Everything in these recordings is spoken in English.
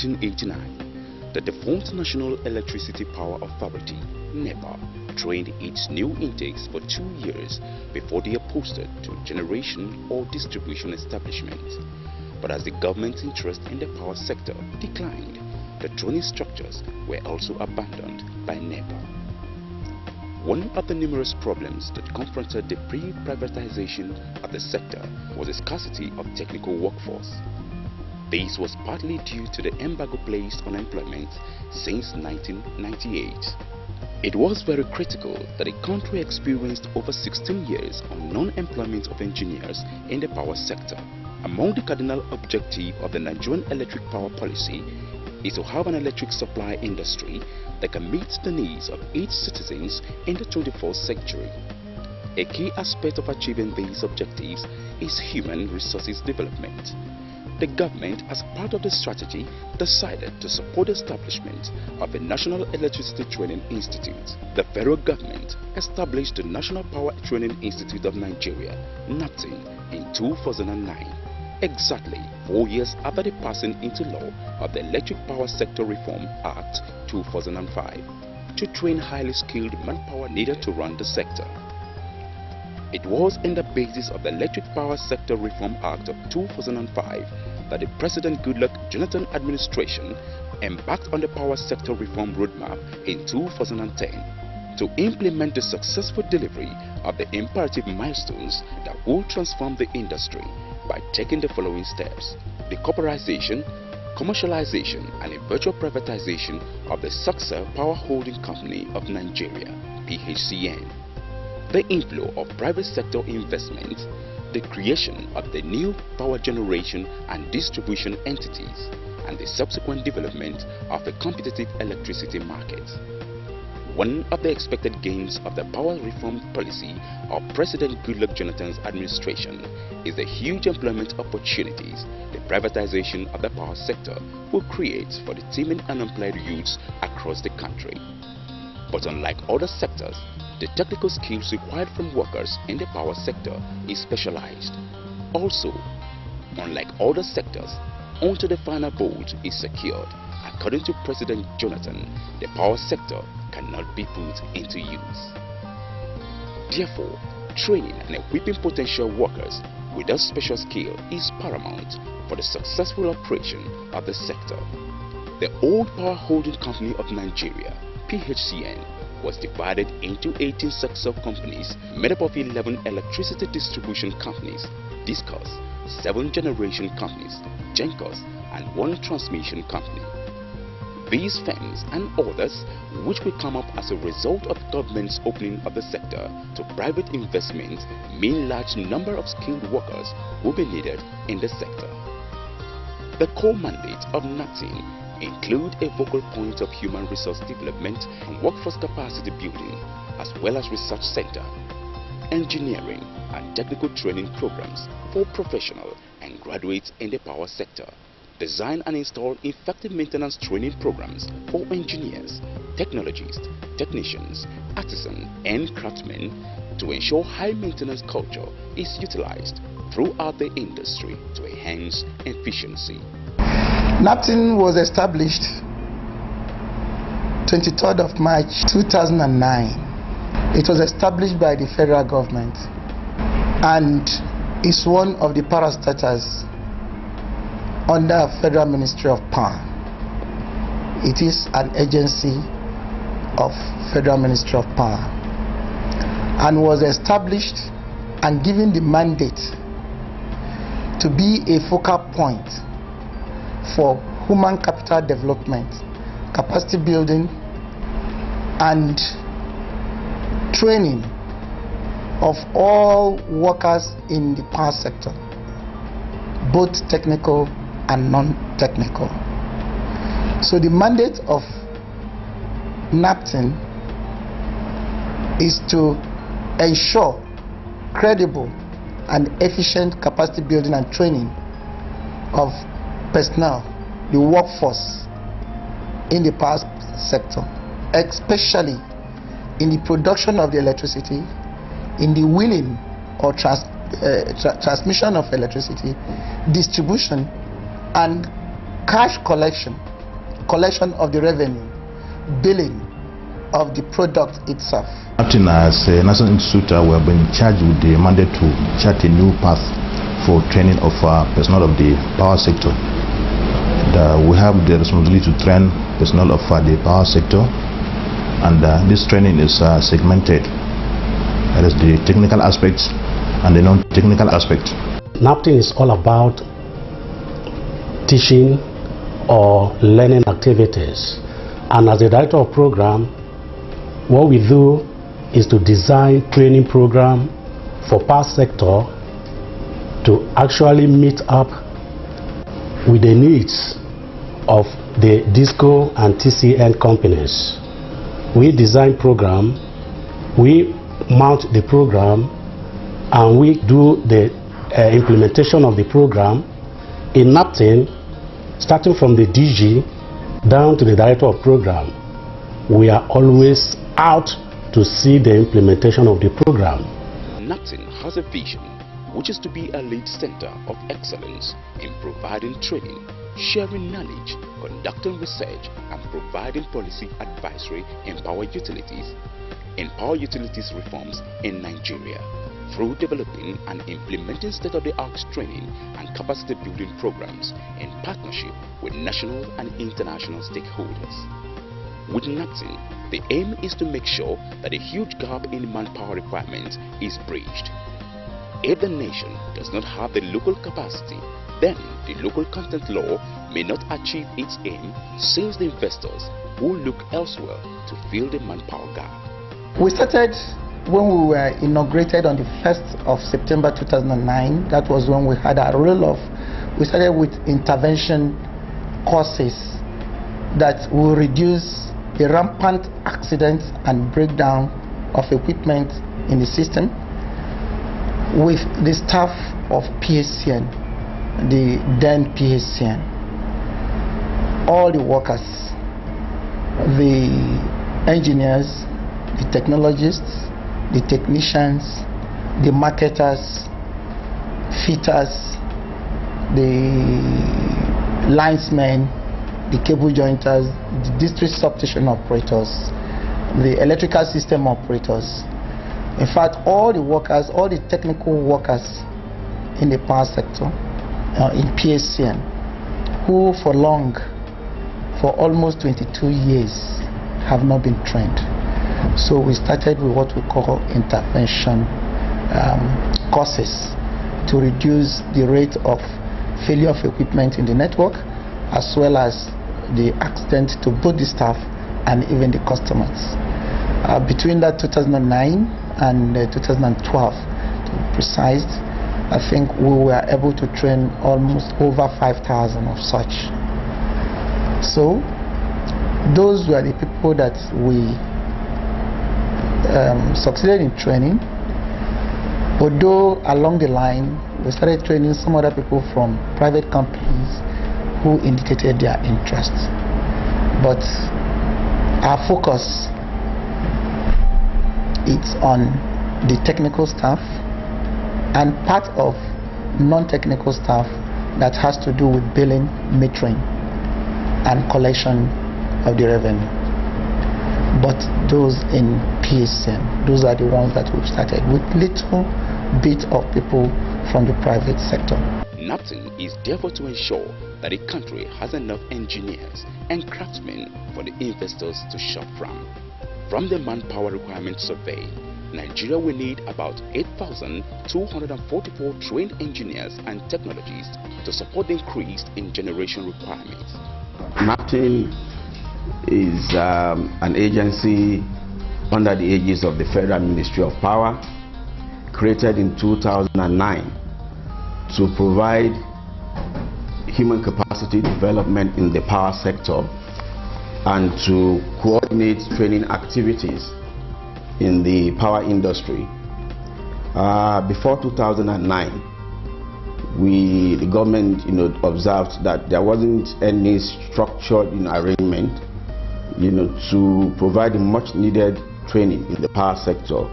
1989, the defunct National Electricity Power Authority, NEPA, trained its new intakes for 2 years before they are posted to generation or distribution establishments. But as the government's interest in the power sector declined, the training structures were also abandoned by NEPA. One of the numerous problems that confronted the pre-privatization of the sector was the scarcity of technical workforce. This was partly due to the embargo placed on employment since 1998. It was very critical that the country experienced over 16 years on non-employment of engineers in the power sector. Among the cardinal objectives of the Nigerian electric power policy is to have an electric supply industry that can meet the needs of each citizen in the 21st century. A key aspect of achieving these objectives is human resources development. The government, as part of the strategy, decided to support the establishment of a National Electricity Training Institute. The federal government established the National Power Training Institute of Nigeria, NAPTIN, in 2009. Exactly 4 years after the passing into law of the Electric Power Sector Reform Act 2005 to train highly skilled manpower needed to run the sector. It was in the basis of the Electric Power Sector Reform Act of 2005 that the President Goodluck Jonathan administration embarked on the Power Sector Reform Roadmap in 2010 to implement the successful delivery of the imperative milestones that will transform the industry by taking the following steps: the corporatization, commercialization and eventual privatization of the Successor Power Holding Company of Nigeria, PHCN, the inflow of private sector investment, the creation of the new power generation and distribution entities, and the subsequent development of a competitive electricity market. One of the expected gains of the power reform policy of President Goodluck Jonathan's administration is the huge employment opportunities the privatization of the power sector will create for the teeming unemployed youths across the country. But unlike other sectors, the technical skills required from workers in the power sector is specialized. Also, unlike other sectors, until the final vote is secured, according to President Jonathan, the power sector cannot be put into use. Therefore, training and equipping potential workers without special skill is paramount for the successful operation of the sector. The Old Power Holding Company of Nigeria, PHCN, was divided into 18 successor companies made up of 11 electricity distribution companies, DISCOs, 7 generation companies, GENCOs, and 1 transmission company. These firms and others, which will come up as a result of government's opening of the sector to private investment, mean large number of skilled workers will be needed in the sector. The core mandate of NAPTIN include a focal point of human resource development and workforce capacity building, as well as research center, engineering and technical training programs for professional and graduates in the power sector, design and install effective maintenance training programs for engineers, technologists, technicians, artisans and craftsmen to ensure high maintenance culture is utilized throughout the industry to enhance efficiency. NAPTIN was established 23rd of March 2009. It was established by the federal government and is one of the parastatals under Federal Ministry of Power. It is an agency of Federal Ministry of Power and was established and given the mandate to be a focal point for human capital development, capacity building and training of all workers in the power sector, both technical and non-technical. So the mandate of NAPTIN is to ensure credible and efficient capacity building and training of personnel, the workforce in the power sector, especially in the production of the electricity, in the wheeling or transmission of electricity, distribution and cash collection of the revenue, billing of the product itself. NAPTIN as a national institute, we have been charged with the mandate to chart a new path for training of personnel of the power sector. We have the responsibility to train personnel of the power sector, and this training is segmented. That is the technical aspects and the non-technical aspect. NAPTIN is all about teaching or learning activities, and as the director of program, what we do is to design training program for power sector to actually meet up with the needs of the DISCO and TCN companies. We design program, we mount the program, and we do the implementation of the program in NAPTIN, starting from the DG down to the director of program. We are always out to see the implementation of the program. NAPTIN has a vision, which is to be a lead center of excellence in providing training, sharing knowledge, conducting research, and providing policy advisory in power utilities reforms in Nigeria through developing and implementing state-of-the-art training and capacity building programs in partnership with national and international stakeholders. With NAPTIN, the aim is to make sure that a huge gap in manpower requirements is bridged. If the nation does not have the local capacity, then the local content law may not achieve its aim, since the investors will look elsewhere to fill the manpower gap. We started when we were inaugurated on the 1st of September 2009. That was when we had our roll-off. We started with intervention courses that will reduce the rampant accidents and breakdown of equipment in the system with the staff of PSCN, the then PSCN, all the workers, the engineers, the technologists, the technicians, the marketers, fitters, the linesmen, the cable jointers, the district substation operators, the electrical system operators. In fact, all the workers, all the technical workers in the power sector, in PSCN, who for almost 22 years have not been trained. So we started with what we call intervention courses to reduce the rate of failure of equipment in the network, as well as the accident to both the staff and even the customers. Between that 2009 and 2012, to be precise, I think we were able to train almost over 5,000 of such. So those were the people that we succeeded in training, although along the line we started training some other people from private companies who indicated their interest. But our focus is on the technical staff and part of non-technical staff that has to do with billing, metering, and collection of the revenue. But those in PSN, those are the ones that we've started with little bit of people from the private sector. NAPTIN is therefore to ensure that the country has enough engineers and craftsmen for the investors to shop from. From the manpower requirement survey, Nigeria will need about 8,244 trained engineers and technologists to support the increase in generation requirements. NAPTIN is an agency under the aegis of the Federal Ministry of Power, created in 2009 to provide human capacity development in the power sector and to coordinate training activities in the power industry. Before 2009, the government observed that there wasn't any structured arrangement to provide the much needed training in the power sector,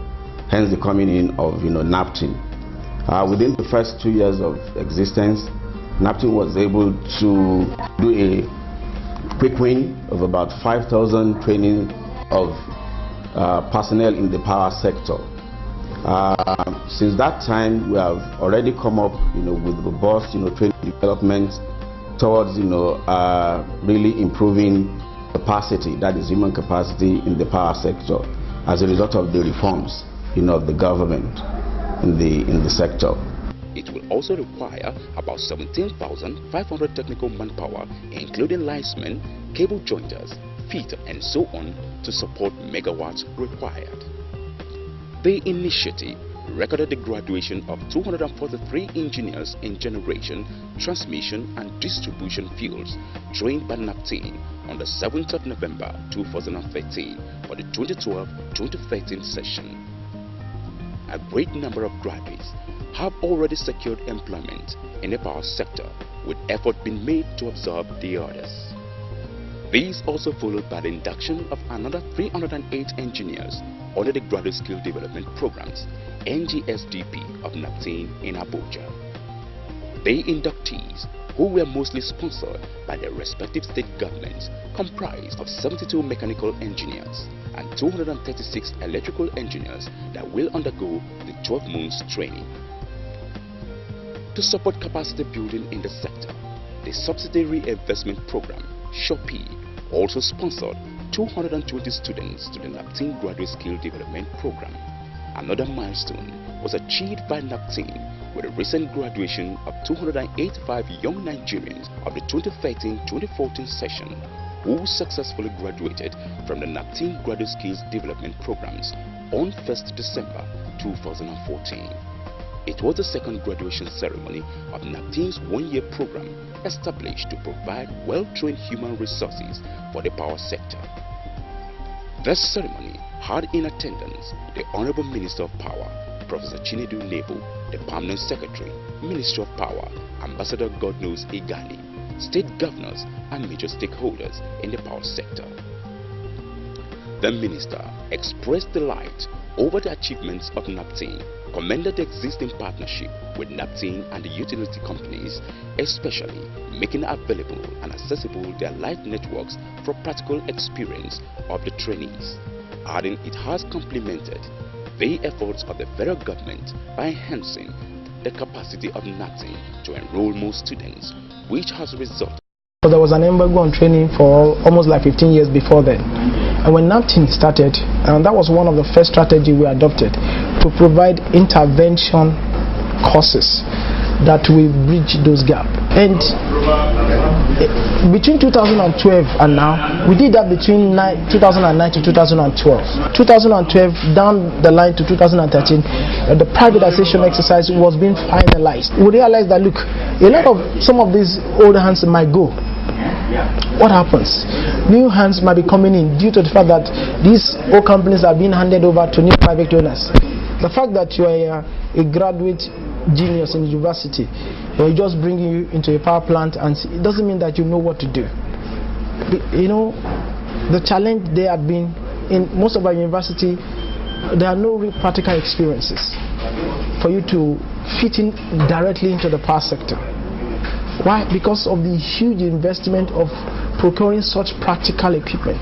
hence the coming in of NAPTIN. Within the first 2 years of existence, NAPTIN was able to do a quick win of about 5,000 training of personnel in the power sector. Since that time, we have already come up, with robust, training development towards, really improving capacity, that is human capacity in the power sector, as a result of the reforms, of the government in the sector. It will also require about 17,500 technical manpower, including linesmen, cable jointers, fitter, and so on, to support megawatts required. The initiative recorded the graduation of 243 engineers in generation, transmission, and distribution fields trained by NAPTIN on the 7th of November 2013 for the 2012-2013 session. A great number of graduates have already secured employment in the power sector, with effort being made to absorb the others. These also followed by the induction of another 308 engineers under the Graduate Skill Development Programs NGSDP of NAPTIN in Abuja. The inductees, who were mostly sponsored by their respective state governments, comprised of 72 mechanical engineers and 236 electrical engineers that will undergo the 12 months training. To support capacity building in the sector, the Subsidiary Investment Program SHOPI also sponsored 220 students to the NAPTIN Graduate Skill Development Program. Another milestone was achieved by NAPTIN with the recent graduation of 285 young Nigerians of the 2013-2014 session, who successfully graduated from the NAPTIN Graduate Skills Development Programs on 1st December 2014. It was the second graduation ceremony of NAPTIN's one-year program established to provide well-trained human resources for the power sector. This ceremony had in attendance the Honorable Minister of Power, Professor Chinedu Nebo, the Permanent Secretary, Minister of Power, Ambassador Godnose Igali, state governors, and major stakeholders in the power sector. The minister expressed delight over the achievements of NAPTIN, commended the existing partnership with NAPTIN and the utility companies, especially making available and accessible their live networks for practical experience of the trainees, adding it has complemented the efforts of the federal government by enhancing the capacity of NAPTIN to enroll more students, which has resulted. So there was an embargo on training for almost like 15 years before then. And when NAPTIN started, that was one of the first strategies we adopted, to provide intervention courses that will bridge those gaps. And between 2012 and now, we did that between 2009 to 2012. 2012 down the line to 2013, the privatization exercise was being finalized. We realized that, look, a lot of some of these old hands might go. What happens? New hands might be coming in due to the fact that these old companies are being handed over to new private owners. The fact that you are a graduate genius in university, they just bring you into a power plant, and it doesn't mean that you know what to do. The challenge there had been in most of our university, there are no real practical experiences for you to fit in directly into the power sector. Why? Because of the huge investment of procuring such practical equipment.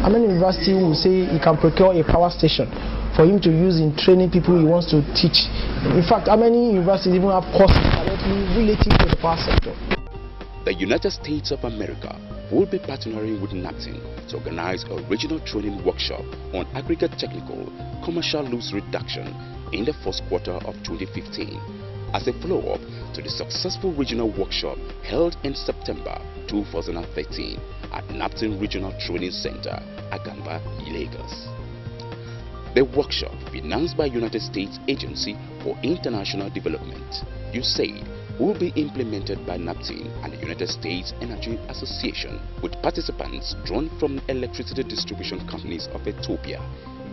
How many university will say you can procure a power station for him to use in training people he wants to teach? In fact, how many universities even have courses directly related to the power sector? The United States of America will be partnering with NAPTIN to organize a regional training workshop on aggregate technical commercial loss reduction in the first quarter of 2015 as a follow-up to the successful regional workshop held in September 2013 at NAPTIN Regional Training Center, Agamba, Lagos. The workshop, financed by United States Agency for International Development, USAID, will be implemented by NAPTIN and the United States Energy Association, with participants drawn from electricity distribution companies of Ethiopia,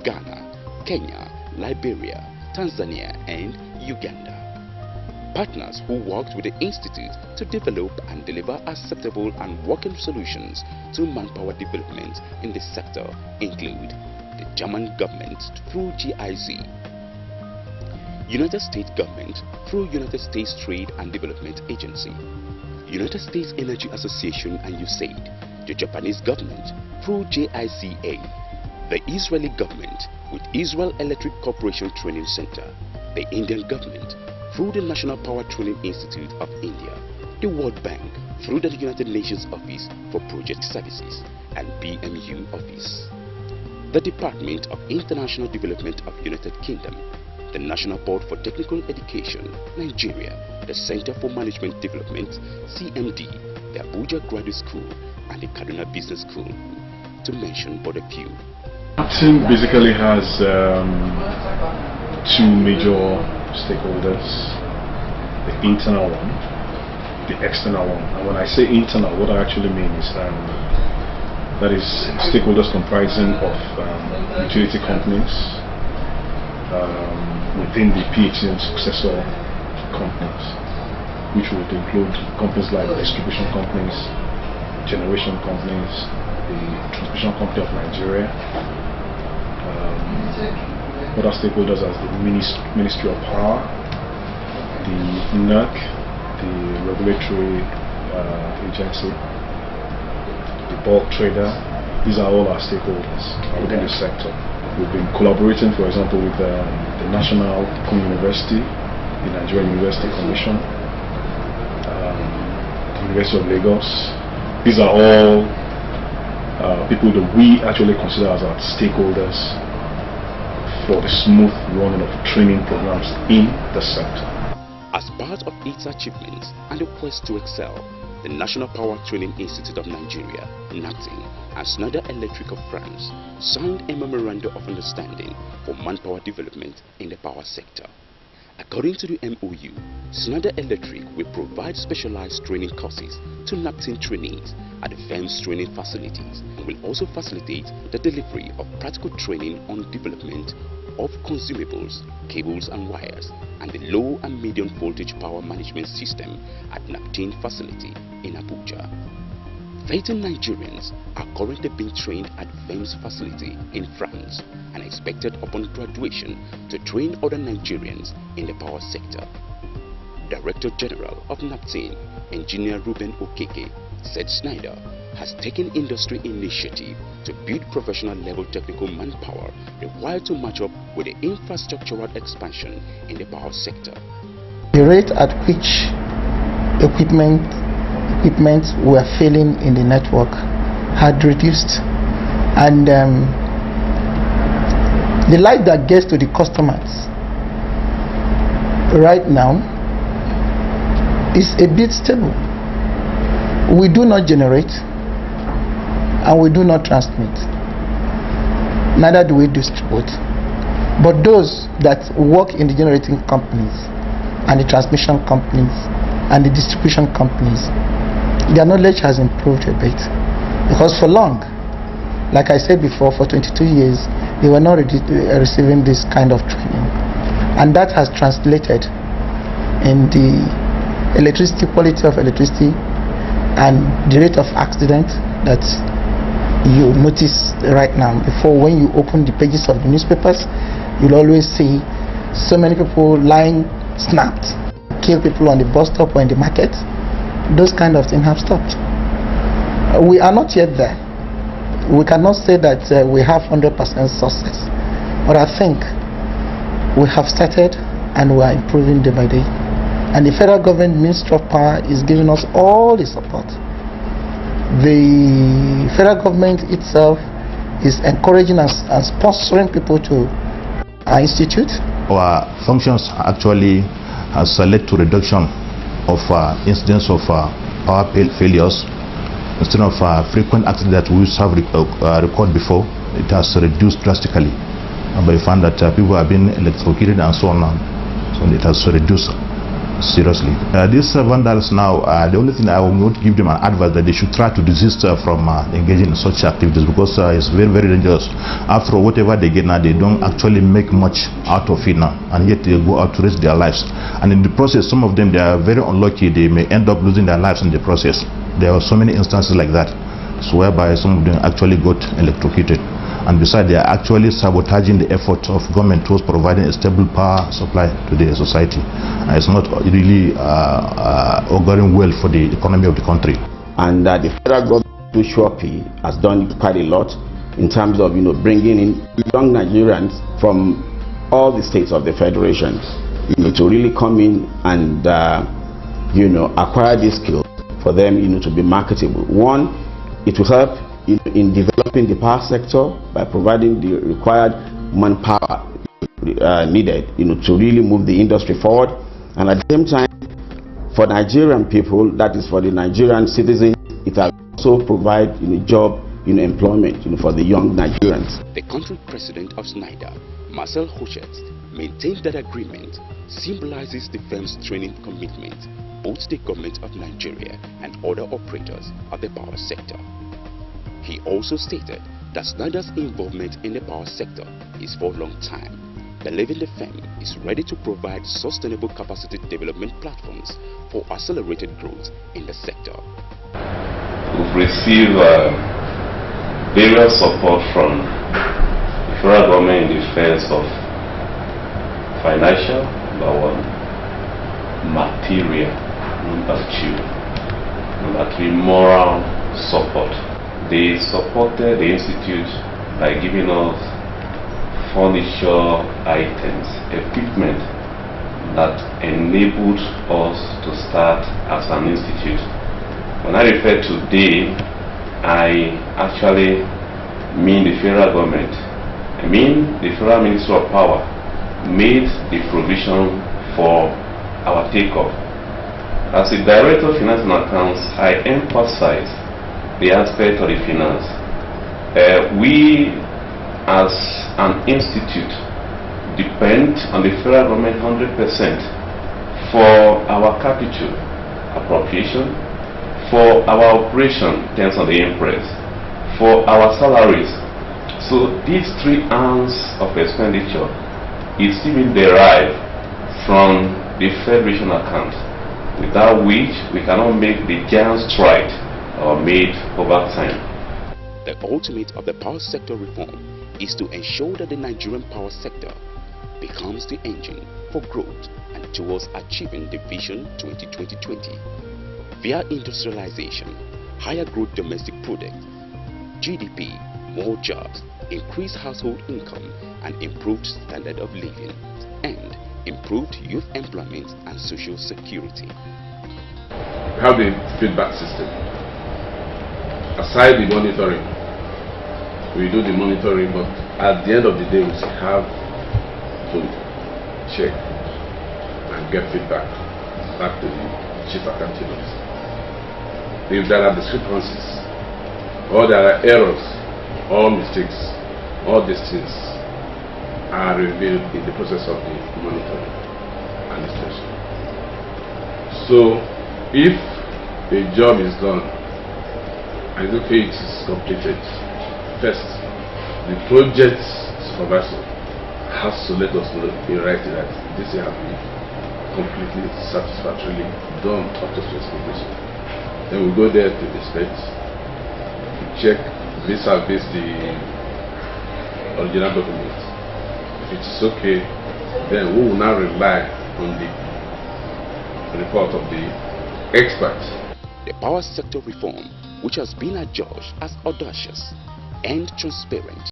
Ghana, Kenya, Liberia, Tanzania, and Uganda. Partners who worked with the Institute to develop and deliver acceptable and working solutions to manpower development in the sector include the German government through GIZ, United States government through United States Trade and Development Agency, United States Energy Association and USAID, the Japanese government through JICA, the Israeli government with Israel Electric Corporation Training Center, the Indian government through the National Power Training Institute of India, the World Bank through the United Nations Office for Project Services and BMU Office, the Department of International Development of United Kingdom, the National Board for Technical Education, Nigeria, the Center for Management Development, CMD, the Abuja Graduate School and the Kaduna Business School, to mention but a few. NAPTIN basically has two major stakeholders, the internal one, the external one. And when I say internal, what I actually mean is that is stakeholders comprising of utility companies within the PHCN successor companies, which would include companies like distribution companies, generation companies, the transmission company of Nigeria, other stakeholders as the Ministry of Power, the NERC, the regulatory agency, the bulk trader. These are all our stakeholders within the sector. We've been collaborating, for example, with the National University, the Nigerian University Commission, the University of Lagos. These are all people that we actually consider as our stakeholders for the smooth running of training programs in the sector. As part of its achievements and the quest to excel, the National Power Training Institute of Nigeria, NAPTIN, and Schneider Electric of France signed a memorandum of understanding for manpower development in the power sector. According to the MOU, Schneider Electric will provide specialized training courses to NAPTIN trainees at the firm's training facilities and will also facilitate the delivery of practical training on development of consumables, cables and wires, and the low and medium voltage power management system at NAPTIN facility in Abuja. 13 Nigerians are currently being trained at firm's facility in France and expected upon graduation to train other Nigerians in the power sector. Director General of NAPTIN, Engineer Ruben Okeke, said Schneider has taken industry initiative to build professional level technical manpower required to match up with the infrastructural expansion in the power sector. The rate at which equipment were failing in the network had reduced, and the light that gets to the customers right now is a bit stable. We do not generate and we do not transmit, neither do we distribute. But those that work in the generating companies and the transmission companies and the distribution companies, their knowledge has improved a bit, because for long, like I said before, for 22 years they were not receiving this kind of training, and that has translated in the quality of electricity and the rate of accident that you notice right now. Before, when you open the pages of the newspapers, you'll always see so many people lying snapped, kill people on the bus stop or in the market. Those kind of things have stopped. We are not yet there. We cannot say that we have 100% success, but I think we have started and we are improving day by day. And the federal government Ministry of Power is giving us all the support. The federal government itself is encouraging us and sponsoring people to our institute. Our functions actually has led to reduction of incidents of power failures. Instead of frequent accidents that we used to have recorded before, it has reduced drastically. But we found that people have been electrocuted and so on, so it has reduced seriously. These vandals now, the only thing I would give them an advice that they should try to desist from engaging in such activities, because it's very, very dangerous. After all, whatever they get now, they don't actually make much out of it now, and yet they go out to risk their lives. And in the process, some of them, they are very unlucky. They may end up losing their lives in the process. There are so many instances like that, so whereby some of them actually got electrocuted. and besides, they are actually sabotaging the efforts of government towards providing a stable power supply to the society. It's not really auguring well for the economy of the country. And the federal government, through Shopi, has done quite a lot in terms of bringing in young Nigerians from all the states of the federation, to really come in and acquire these skills for them to be marketable. One, it will help in developing the power sector by providing the required manpower needed to really move the industry forward, and at the same time, for Nigerian people, that is for the Nigerian citizens, it will also provide job employment for the young Nigerians. The country president of SNIDA, Marcel Hochet, maintained that agreement symbolizes the firm's training commitment both the government of Nigeria and other operators of the power sector. He also stated that SNIDA's involvement in the power sector is for a long time, believing the firm is ready to provide sustainable capacity development platforms for accelerated growth in the sector. We've received various support from the federal government in defense of financial, number one, material, number two, number three, moral support. They supported the institute by giving us furniture items, equipment that enabled us to start as an institute. When I refer to they, I actually mean the federal government. I mean the Federal Ministry of Power made the provision for our takeoff. As the Director of Finance and Accounts, I emphasize the aspect of the finance. We as an institute depend on the federal government 100% for our capital appropriation, for our operation in terms of the impress, for our salaries. So these three arms of expenditure is even derived from the federation account, without which we cannot make the giant stride made over time. The ultimate of the power sector reform is to ensure that the Nigerian power sector becomes the engine for growth and towards achieving the Vision 2020 via industrialization, higher growth domestic product, GDP, more jobs, increased household income and improved standard of living, and improved youth employment and social security. We have the feedback system. Aside the monitoring, we do the monitoring, but at the end of the day we have to check and get feedback back to the chief accounting officer. If there are discrepancies or there are errors or mistakes, all these things are revealed in the process of the monitoring and inspection. So if a job is done and okay, it is completed, first the project supervisor has to let us know in writing that this has been completely satisfactorily done up to specification. Then we go there to inspect, to check vis-a-vis the original document. If it is okay, then we will now rely on the report of the experts. The power sector reform, which has been adjudged as audacious and transparent,